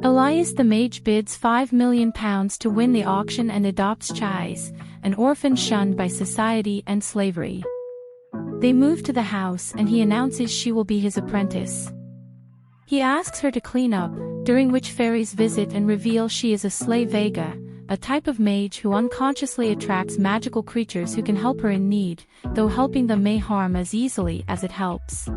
Elias the mage bids £5 million to win the auction and adopts Chais, an orphan shunned by society and slavery. They move to the house and he announces she will be his apprentice. He asks her to clean up, during which fairies visit and reveal she is a slave Vega, a type of mage who unconsciously attracts magical creatures who can help her in need, though helping them may harm as easily as it helps.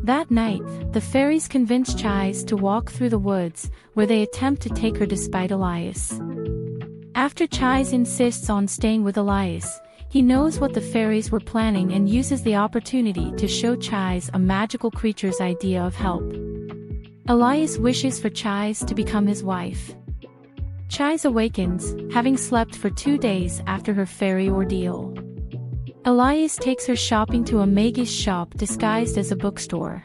That night, the fairies convince Chais to walk through the woods, where they attempt to take her despite Elias. After Chais insists on staying with Elias, he knows what the fairies were planning and uses the opportunity to show Chais a magical creature's idea of help. Elias wishes for Chais to become his wife. Chais awakens, having slept for 2 days after her fairy ordeal. Elias takes her shopping to a mage's shop disguised as a bookstore.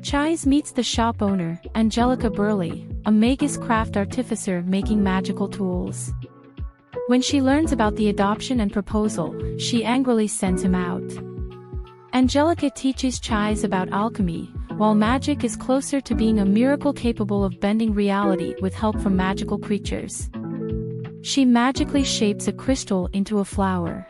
Chais meets the shop owner, Angelica Burley, a magus craft artificer making magical tools. When she learns about the adoption and proposal, she angrily sends him out. Angelica teaches Chais about alchemy, while magic is closer to being a miracle capable of bending reality with help from magical creatures. She magically shapes a crystal into a flower.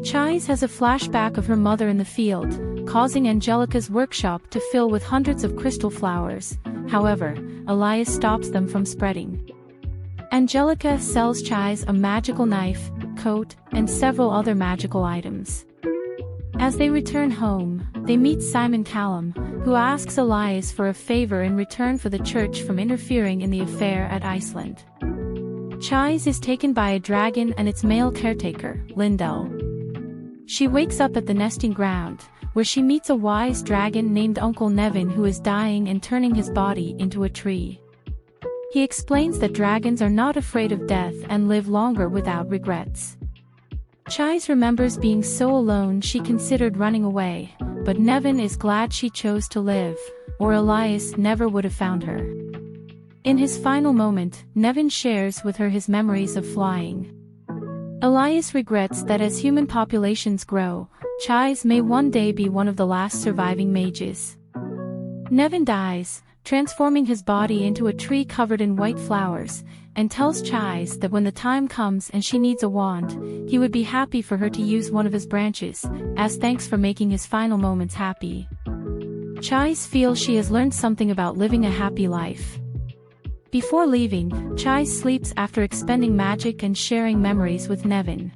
Chais has a flashback of her mother in the field, causing Angelica's workshop to fill with hundreds of crystal flowers. However, Elias stops them from spreading. Angelica sells Chais a magical knife, coat, and several other magical items. As they return home, they meet Simon Callum, who asks Elias for a favor in return for the church from interfering in the affair at Iceland. Chais is taken by a dragon and its male caretaker, Lindell. She wakes up at the nesting ground, where she meets a wise dragon named Uncle Nevin who is dying and turning his body into a tree. He explains that dragons are not afraid of death and live longer without regrets. Chais remembers being so alone she considered running away, but Nevin is glad she chose to live, or Elias never would have found her. In his final moment, Nevin shares with her his memories of flying. Elias regrets that as human populations grow, Chais may one day be one of the last surviving mages. Nevin dies, transforming his body into a tree covered in white flowers, and tells Chais that when the time comes and she needs a wand, he would be happy for her to use one of his branches, as thanks for making his final moments happy. Chais feels she has learned something about living a happy life. Before leaving, Chais sleeps after expending magic and sharing memories with Nevin.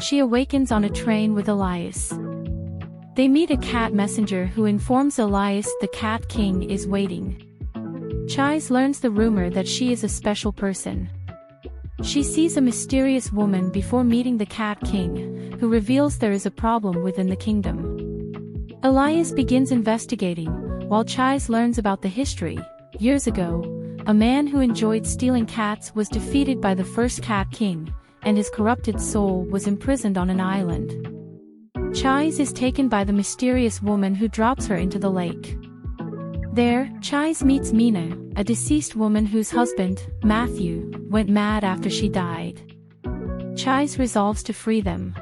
She awakens on a train with Elias. They meet a cat messenger who informs Elias the Cat King is waiting. Chais learns the rumor that she is a special person. She sees a mysterious woman before meeting the Cat King, who reveals there is a problem within the kingdom. Elias begins investigating, while Chais learns about the history. Years ago, a man who enjoyed stealing cats was defeated by the first Cat King, and his corrupted soul was imprisoned on an island. Chais is taken by the mysterious woman who drops her into the lake. There, Chais meets Mina, a deceased woman whose husband, Matthew, went mad after she died. Chais resolves to free them.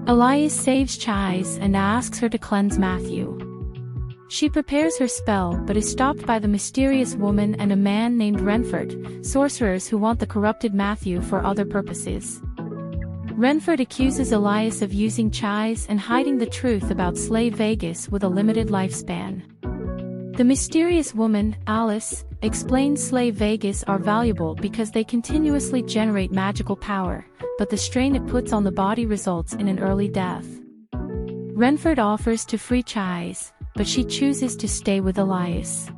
Elias saves Chais and asks her to cleanse Matthew. She prepares her spell but is stopped by the mysterious woman and a man named Renford, sorcerers who want the corrupted Matthew for other purposes. Renford accuses Elias of using Chais and hiding the truth about slave Vegas with a limited lifespan. The mysterious woman, Alice, explains slave Vegas are valuable because they continuously generate magical power, but the strain it puts on the body results in an early death. Renford offers to free Chais, but she chooses to stay with Elias.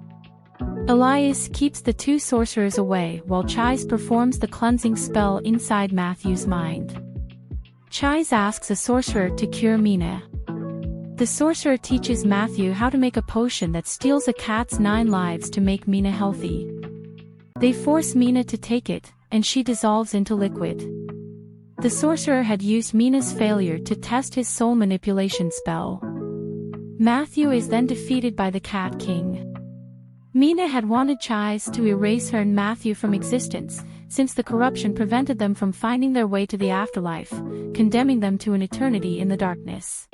Elias keeps the two sorcerers away while Chais performs the cleansing spell inside Matthew's mind. Chais asks a sorcerer to cure Mina. The sorcerer teaches Matthew how to make a potion that steals a cat's 9 lives to make Mina healthy. They force Mina to take it, and she dissolves into liquid. The sorcerer had used Mina's failure to test his soul manipulation spell. Matthew is then defeated by the Cat King. Mina had wanted Chais to erase her and Matthew from existence, since the corruption prevented them from finding their way to the afterlife, condemning them to an eternity in the darkness.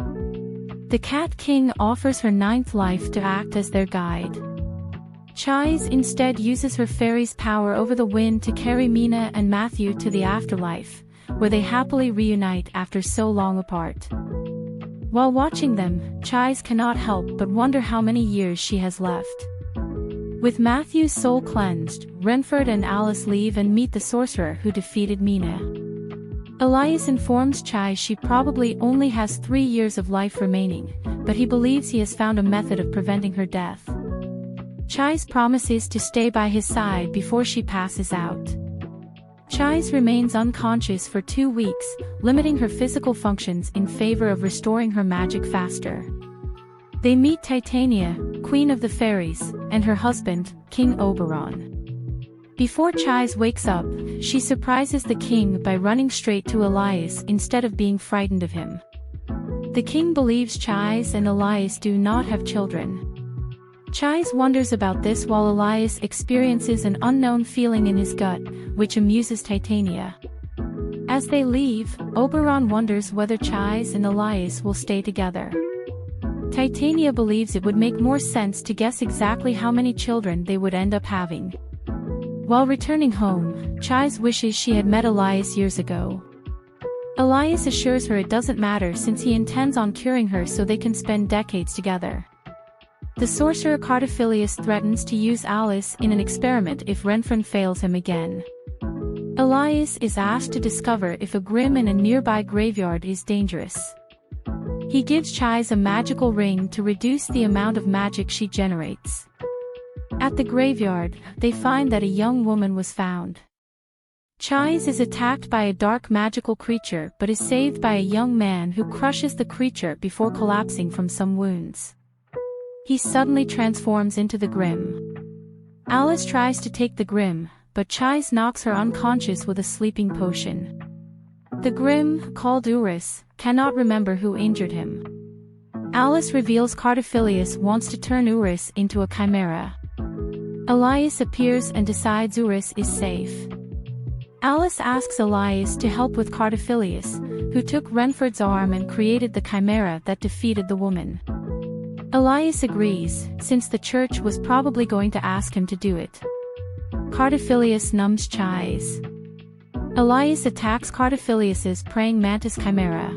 The Cat King offers her 9th life to act as their guide. Chais instead uses her fairy's power over the wind to carry Mina and Matthew to the afterlife, where they happily reunite after so long apart. While watching them, Chais cannot help but wonder how many years she has left. With Matthew's soul cleansed, Renford and Alice leave and meet the sorcerer who defeated Mina. Elias informs Chais she probably only has 3 years of life remaining, but he believes he has found a method of preventing her death. Chais promises to stay by his side before she passes out. Chais remains unconscious for 2 weeks, limiting her physical functions in favor of restoring her magic faster. They meet Titania, Queen of the Fairies, and her husband, King Oberon. Before Chais wakes up, she surprises the king by running straight to Elias instead of being frightened of him. The king believes Chais and Elias do not have children. Chais wonders about this while Elias experiences an unknown feeling in his gut, which amuses Titania. As they leave, Oberon wonders whether Chais and Elias will stay together. Titania believes it would make more sense to guess exactly how many children they would end up having. While returning home, Chais wishes she had met Elias years ago. Elias assures her it doesn't matter since he intends on curing her so they can spend decades together. The sorcerer Cardophilius threatens to use Alice in an experiment if Renford fails him again. Elias is asked to discover if a grim in a nearby graveyard is dangerous. He gives Chais a magical ring to reduce the amount of magic she generates. At the graveyard, they find that a young woman was found. Chais is attacked by a dark magical creature but is saved by a young man who crushes the creature before collapsing from some wounds. He suddenly transforms into the Grim. Alice tries to take the Grim, but Chais knocks her unconscious with a sleeping potion. The Grim, called Urus, cannot remember who injured him. Alice reveals Cardophilius wants to turn Urus into a chimera. Elias appears and decides Urus is safe. Alice asks Elias to help with Cardophilius, who took Renford's arm and created the chimera that defeated the woman. Elias agrees, since the church was probably going to ask him to do it. Cardophilius numbs Chais. Elias attacks Cardophilius's praying mantis chimera.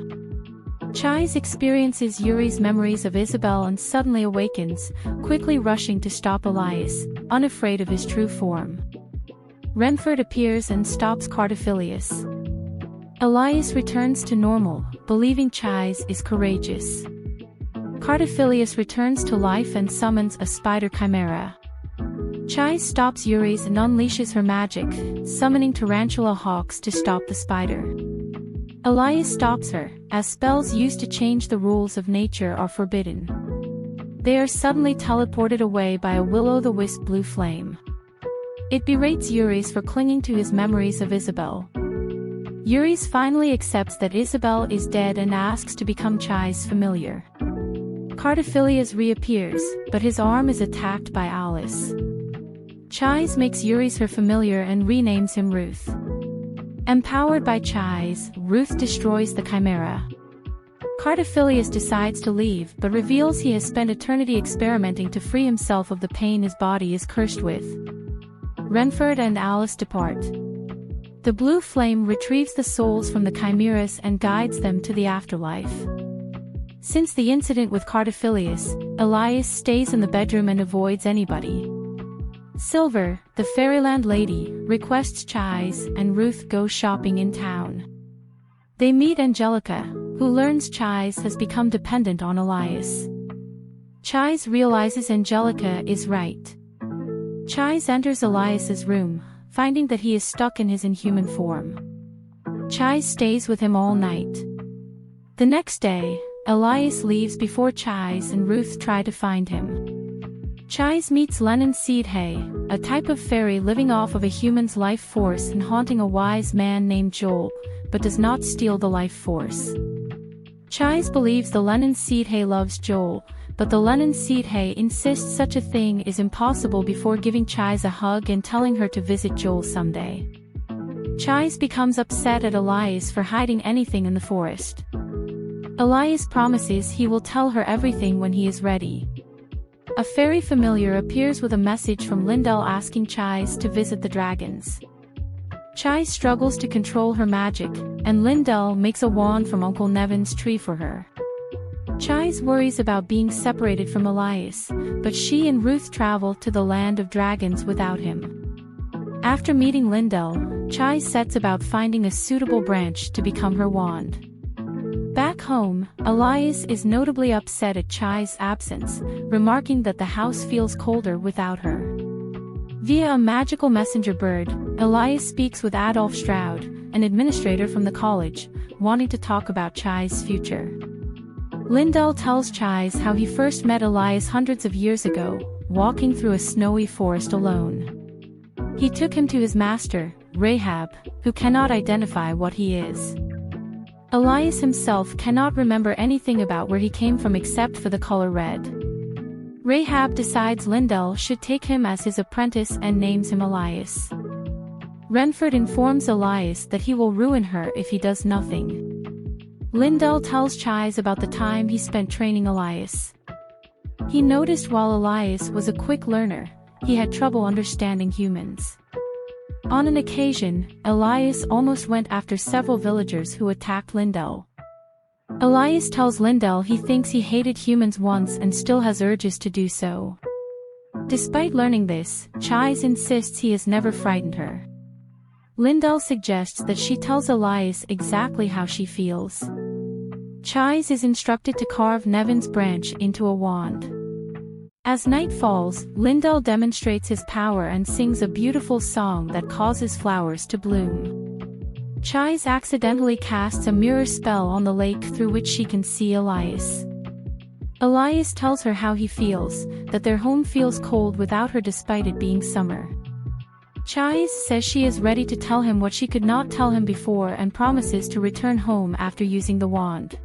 Chais experiences Yuri's memories of Isabel and suddenly awakens, quickly rushing to stop Elias, unafraid of his true form. Renford appears and stops Cardophilius. Elias returns to normal, believing Chais is courageous. Cardophilius returns to life and summons a spider chimera. Chais stops Yuri's and unleashes her magic, summoning tarantula hawks to stop the spider. Elias stops her, as spells used to change the rules of nature are forbidden. They are suddenly teleported away by a will-o'-the-wisp blue flame. It berates Yuri's for clinging to his memories of Isabel. Yuri's finally accepts that Isabel is dead and asks to become Chais' familiar. Cardophilius reappears, but his arm is attacked by Alice. Chais makes Yuri's her familiar and renames him Ruth. Empowered by Chais, Ruth destroys the chimera. Cardophilius decides to leave but reveals he has spent eternity experimenting to free himself of the pain his body is cursed with. Renford and Alice depart. The blue flame retrieves the souls from the chimeras and guides them to the afterlife. Since the incident with Cardophilius, Elias stays in the bedroom and avoids anybody. Silver, the Fairyland lady, requests Chais and Ruth go shopping in town. They meet Angelica, who learns Chais has become dependent on Elias. Chais realizes Angelica is right. Chais enters Elias's room, finding that he is stuck in his inhuman form. Chais stays with him all night. The next day, Elias leaves before Chais and Ruth try to find him. Chais meets Lennon Seedhay, a type of fairy living off of a human's life force and haunting a wise man named Joel, but does not steal the life force. Chais believes the Lennon Seedhay loves Joel, but the Lennon Seedhay insists such a thing is impossible before giving Chais a hug and telling her to visit Joel someday. Chais becomes upset at Elias for hiding anything in the forest. Elias promises he will tell her everything when he is ready. A fairy familiar appears with a message from Lindell asking Chais to visit the dragons. Chai struggles to control her magic, and Lindell makes a wand from Uncle Nevin's tree for her. Chais worries about being separated from Elias, but she and Ruth travel to the land of dragons without him. After meeting Lindell, Chai sets about finding a suitable branch to become her wand. Back home, Elias is notably upset at Chai's absence, remarking that the house feels colder without her. Via a magical messenger bird, Elias speaks with Adolf Stroud, an administrator from the college, wanting to talk about Chai's future. Lindell tells Chais how he first met Elias hundreds of years ago, walking through a snowy forest alone. He took him to his master, Rahab, who cannot identify what he is. Elias himself cannot remember anything about where he came from except for the color red. Rahab decides Lindell should take him as his apprentice and names him Elias. Renford informs Elias that he will ruin her if he does nothing. Lindell tells Chais about the time he spent training Elias. He noticed while Elias was a quick learner, he had trouble understanding humans. On an occasion, Elias almost went after several villagers who attacked Lindell. Elias tells Lindell he thinks he hated humans once and still has urges to do so. Despite learning this, Chais insists he has never frightened her. Lindell suggests that she tells Elias exactly how she feels. Chais is instructed to carve Nevin's branch into a wand. As night falls, Lindell demonstrates his power and sings a beautiful song that causes flowers to bloom. Chais accidentally casts a mirror spell on the lake through which she can see Elias. Elias tells her how he feels, that their home feels cold without her despite it being summer. Chais says she is ready to tell him what she could not tell him before and promises to return home after using the wand.